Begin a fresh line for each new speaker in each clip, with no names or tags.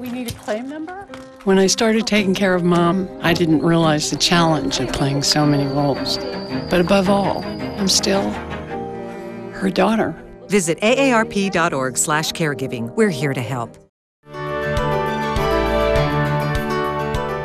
We need a claim number?
When I started taking care of Mom, I didn't realize the challenge of playing so many roles. But above all, I'm still her daughter.
Visit aarp.org/caregiving. We're here to help.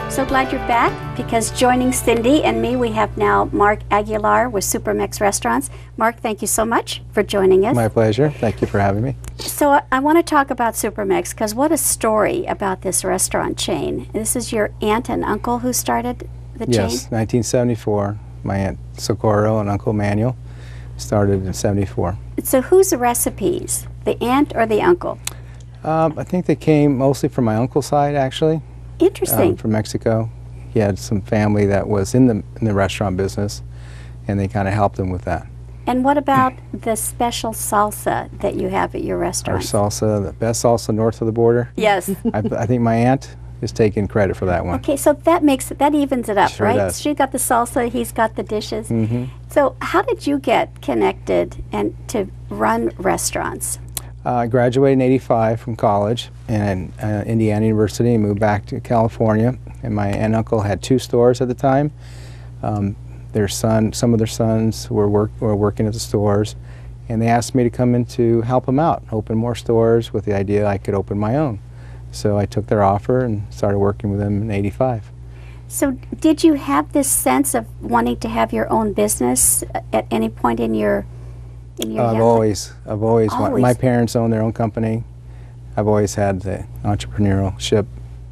So glad you're back, because joining Cindy and me, we have now Mark Aguilar with Supermex Restaurants. Mark, thank you so much for joining us.
My pleasure. Thank you for having me.
So I want to talk about Supermex, because what a story about this restaurant chain. This is your aunt and uncle who started the chain?
Yes, 1974. My Aunt Socorro and Uncle Manuel started in 74.
So whose recipes, the aunt or the uncle?
I think they came mostly from my uncle's side, actually.
Interesting.
From Mexico. He had some family that was in the restaurant business, and they kind of helped him with that.
And what about the special salsa that you have at your
Our
restaurant?
salsa, the best salsa north of the border.
Yes.
I think my aunt is taking credit for that one.
Okay, so that evens it up,
Sure
right?
does.
She got the salsa, he's got the dishes.
Mm-hmm.
So how did you get connected and to run restaurants?
I graduated in '85 from college and Indiana University, and moved back to California. And my aunt and uncle had 2 stores at the time. Some of their sons were working at the stores, and they asked me to come in to help them out, open more stores, with the idea I could open my own. So I took their offer and started working with them in '85.
So did you have this sense of wanting to have your own business at any point in your
I've
young
always wanted. My parents own their own company. I've always had the entrepreneurship.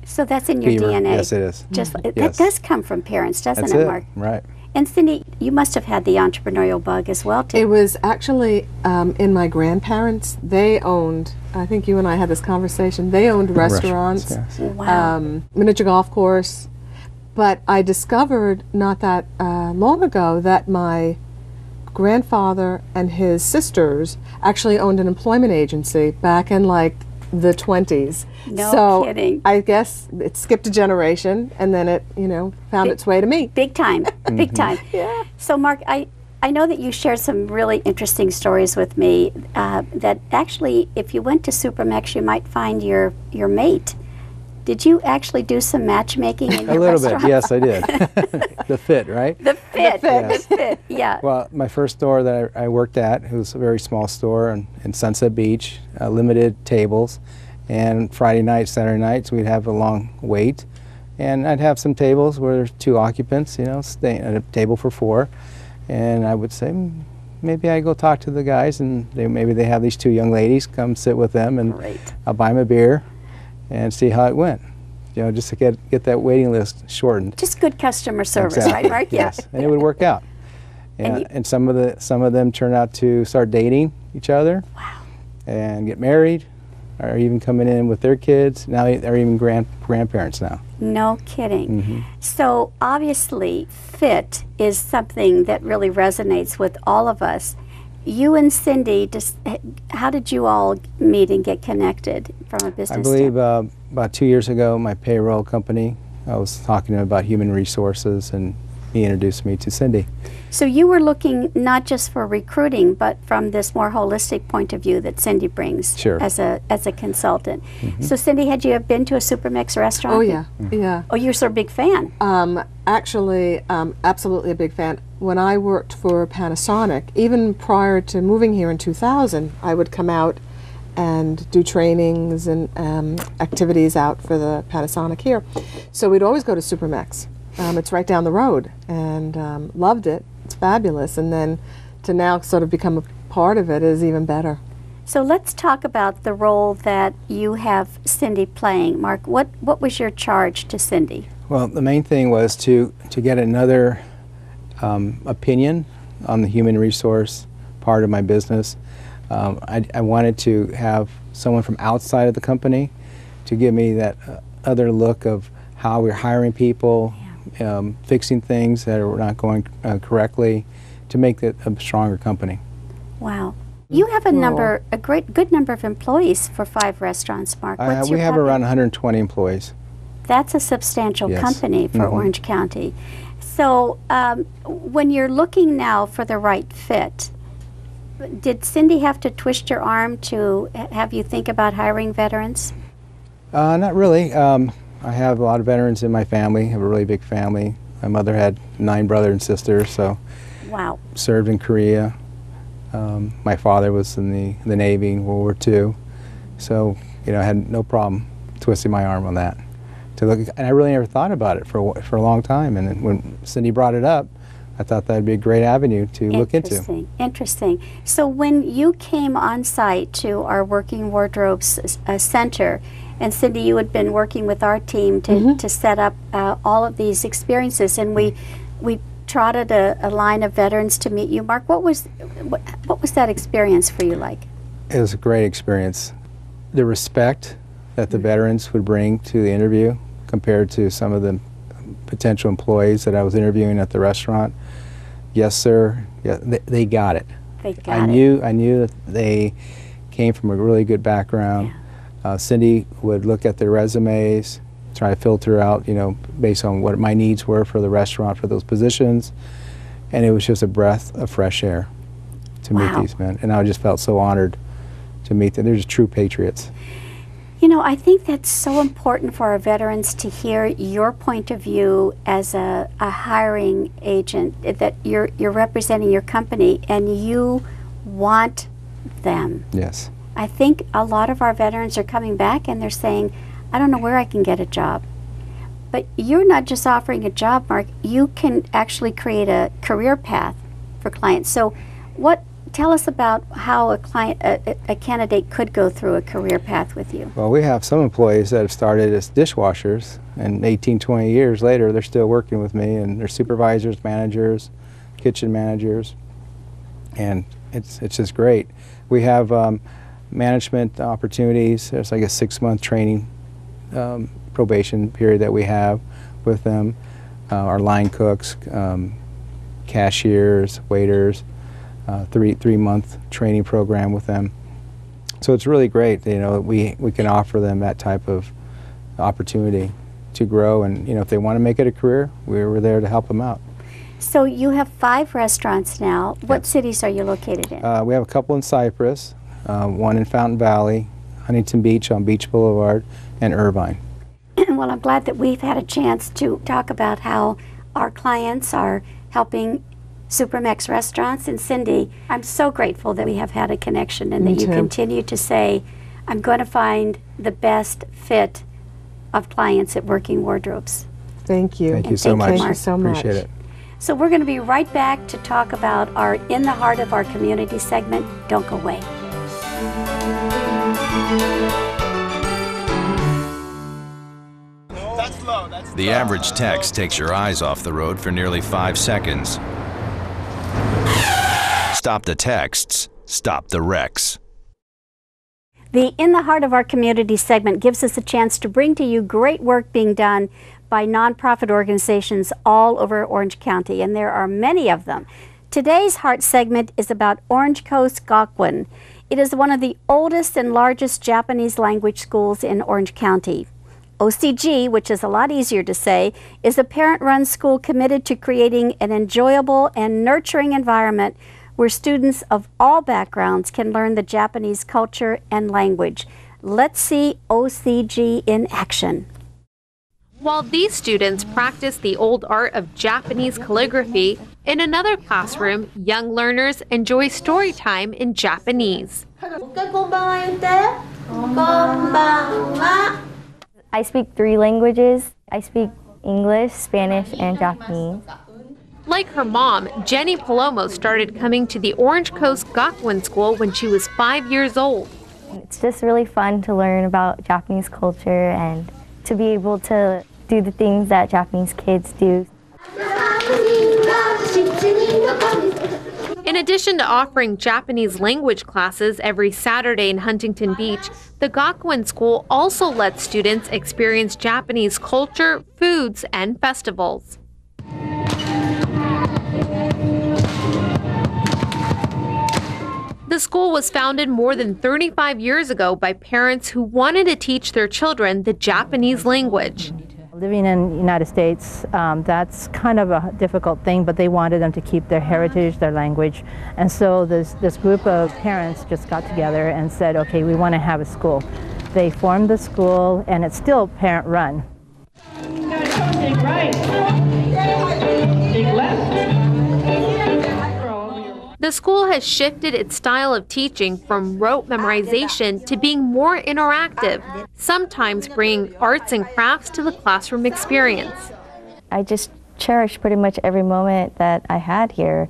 So that's in your
fever.
DNA.
Yes, it is.
Just
Yes.
that does come from parents, doesn't
That's
it,
it.
Mark?
Right.
And Cindy, you must have had the entrepreneurial bug as well, too.
It was actually in my grandparents. They owned, I think you and I had this conversation, they owned restaurants,
Yes.
Wow.
miniature golf course. But I discovered not that long ago that my grandfather and his sisters actually owned an employment agency back in like the 20s.
No
so
kidding.
I guess it skipped a generation, and then it, found its way to me.
Big time, big time.
Yeah.
So Mark, I know that you shared some really interesting stories with me that actually, if you went to Supermex, you might find your mate. Did you actually do some matchmaking in your
A little
restaurant?
bit, yes, I did. The fit, right?
The fit,
Yes.
the fit, yeah.
Well, my first store that I worked at, it was a very small store in Sunset Beach, limited tables, and Friday nights, Saturday nights, we'd have a long wait, and I'd have some tables where there's 2 occupants, staying at a table for 4, and I would say, maybe I go talk to the guys, and maybe they have these 2 young ladies, come sit with them, and
Great.
I'll buy them a beer and see how it went. Just to get that waiting list shortened.
Just good customer service,
Exactly.
right, Mark?
Yes, and it would work out.
And
And some of them turned out to start dating each other.
Wow.
And get married, or even coming in with their kids. Now they're even grandparents now.
No kidding.
Mm-hmm.
So obviously, fit is something that really resonates with all of us. You and Cindy, how did you all meet and get connected from a business
I believe
standpoint?
about 2 years ago, my payroll company, I was talking to him about human resources, and he introduced me to Cindy.
So you were looking not just for recruiting, but from this more holistic point of view that Cindy brings
Sure.
as a consultant. So Cindy, had you been to a Supermex restaurant?
Oh, yeah, yeah.
Oh, you're so a big fan.
Actually, absolutely a big fan. When I worked for Panasonic, even prior to moving here in 2000, I would come out and do trainings and activities out for the Panasonic here. So we'd always go to Supermex. It's right down the road, and loved it. It's fabulous. And then to now sort of become a part of it is even better.
So let's talk about the role that you have Cindy playing. Mark, what was your charge to Cindy?
Well, the main thing was to get another opinion on the human resource part of my business. I wanted to have someone from outside of the company to give me that other look of how we're hiring people, fixing things that are not going correctly, to make it a stronger company.
Wow. You have a good number of employees for 5 restaurants, Mark. What's
We
your
have
population?
around 120 employees.
That's a substantial
Yes.
company for Orange County. So when you're looking now for the right fit, did Cindy have to twist your arm to have you think about hiring veterans?
Not really. I have a lot of veterans in my family. I have a really big family. My mother had 9 brothers and sisters, so
Wow.
served in Korea. My father was in the Navy in World War II, so I had no problem twisting my arm on that. And I really never thought about it for a long time. And then when Cindy brought it up, I thought that'd be a great avenue to look into.
Interesting. So when you came on site to our Working Wardrobes Center, and Cindy, you had been working with our team to set up all of these experiences, and we trotted a line of veterans to meet you. Mark, what was that experience for you like?
It was a great experience. The respect that the veterans would bring to the interview compared to some of the potential employees that I was interviewing at the restaurant. Yes, sir. Yeah, they got it.
They got it.
I knew that they came from a really good background.
Yeah.
Cindy would look at their resumes, try to filter out, based on what my needs were for the restaurant for those positions, and it was just a breath of fresh air to meet these men. And I just felt so honored to meet them. They're just true patriots.
I think that's so important for our veterans to hear your point of view as a hiring agent, that you're representing your company and you want them.
Yes.
I think a lot of our veterans are coming back and they're saying, I don't know where I can get a job. But you're not just offering a job, Mark, you can actually create a career path for clients. So tell us about how a candidate could go through a career path with you.
Well, we have some employees that have started as dishwashers, and 18, 20 years later, they're still working with me, and they're supervisors, managers, kitchen managers, and it's just great. We have management opportunities. There's like a 6-month training probation period that we have with them. Our line cooks, cashiers, waiters, 3-month training program with them. So it's really great, we can offer them that type of opportunity to grow, and if they want to make it a career, we're there to help them out.
So you have 5 restaurants now. What cities are you located in?
We have a couple in Cypress, one in Fountain Valley, Huntington Beach on Beach Boulevard, and Irvine.
Well, I'm glad that we've had a chance to talk about how our clients are helping Supermex restaurants. And Cindy, I'm so grateful that we have had a connection and that you continue to say, I'm going to find the best fit of clients at Working Wardrobes.
Thank you.
Thank you so much.
Thank you so much.
Appreciate it.
So we're going to be right back to talk about our In the Heart of Our Community segment. Don't go away.
The average text takes your eyes off the road for nearly 5 seconds. Stop the texts, stop the wrecks.
The In the Heart of Our Community segment gives us a chance to bring to you great work being done by nonprofit organizations all over Orange County, and there are many of them. Today's Heart segment is about Orange Coast Gakuen. It is one of the oldest and largest Japanese language schools in Orange County. OCG, which is a lot easier to say, is a parent-run school committed to creating an enjoyable and nurturing environment where students of all backgrounds can learn the Japanese culture and language. Let's see OCG in action.
While these students practice the old art of Japanese calligraphy, in another classroom, young learners enjoy story time in Japanese.
I speak 3 languages. I speak English, Spanish, and Japanese.
Like her mom, Jenny Palomo started coming to the Orange Coast Gakuen School when she was 5 years old.
It's just really fun to learn about Japanese culture and to be able to do the things that Japanese kids do.
In addition to offering Japanese language classes every Saturday in Huntington Beach, the Gakuen School also lets students experience Japanese culture, foods, and festivals. The school was founded more than 35 years ago by parents who wanted to teach their children the Japanese language.
Living in the United States, that's kind of a difficult thing, but they wanted them to keep their heritage, their language. And so this group of parents just got together and said, okay, we want to have a school. They formed the school, and it's still parent-run.
Take right, take left.
The school has shifted its style of teaching from rote memorization to being more interactive, sometimes bringing arts and crafts to the classroom experience.
I just cherish pretty much every moment that I had here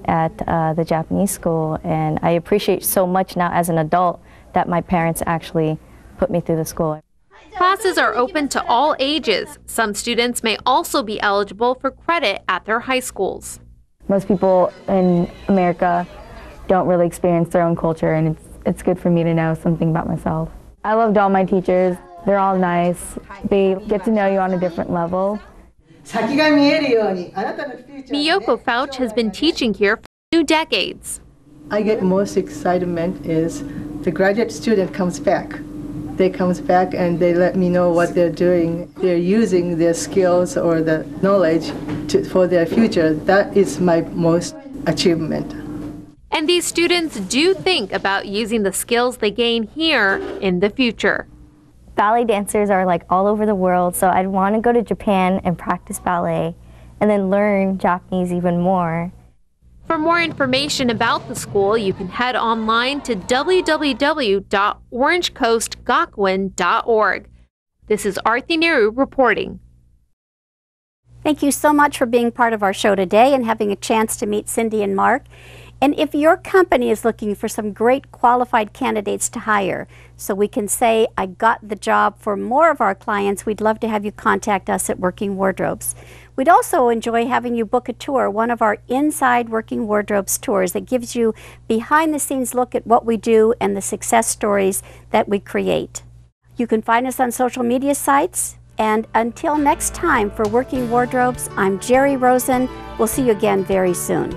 at the Japanese school, and I appreciate so much now as an adult that my parents actually put me through the school.
Classes are open to all ages. Some students may also be eligible for credit at their high schools.
Most people in America don't really experience their own culture, and it's good for me to know something about myself. I loved all my teachers. They're all nice. They get to know you on a different level.
Miyoko Fouch has been teaching here for 2 decades.
I get most excitement is the graduate student comes back. They comes back and they let me know what they're doing. They're using their skills or the knowledge for their future. That is my most achievement.
And these students do think about using the skills they gain here in the future.
Ballet dancers are like all over the world, so I'd want to go to Japan and practice ballet and then learn Japanese even more.
For more information about the school, you can head online to www.orangecoastgakuen.org. This is Arthi Nehru reporting.
Thank you so much for being part of our show today and having a chance to meet Cindy and Mark. And if your company is looking for some great qualified candidates to hire, so we can say, I got the job for more of our clients, we'd love to have you contact us at Working Wardrobes. We'd also enjoy having you book a tour, one of our Inside Working Wardrobes tours that gives you behind-the-scenes look at what we do and the success stories that we create. You can find us on social media sites. And until next time, for Working Wardrobes, I'm Jerry Rosen. We'll see you again very soon.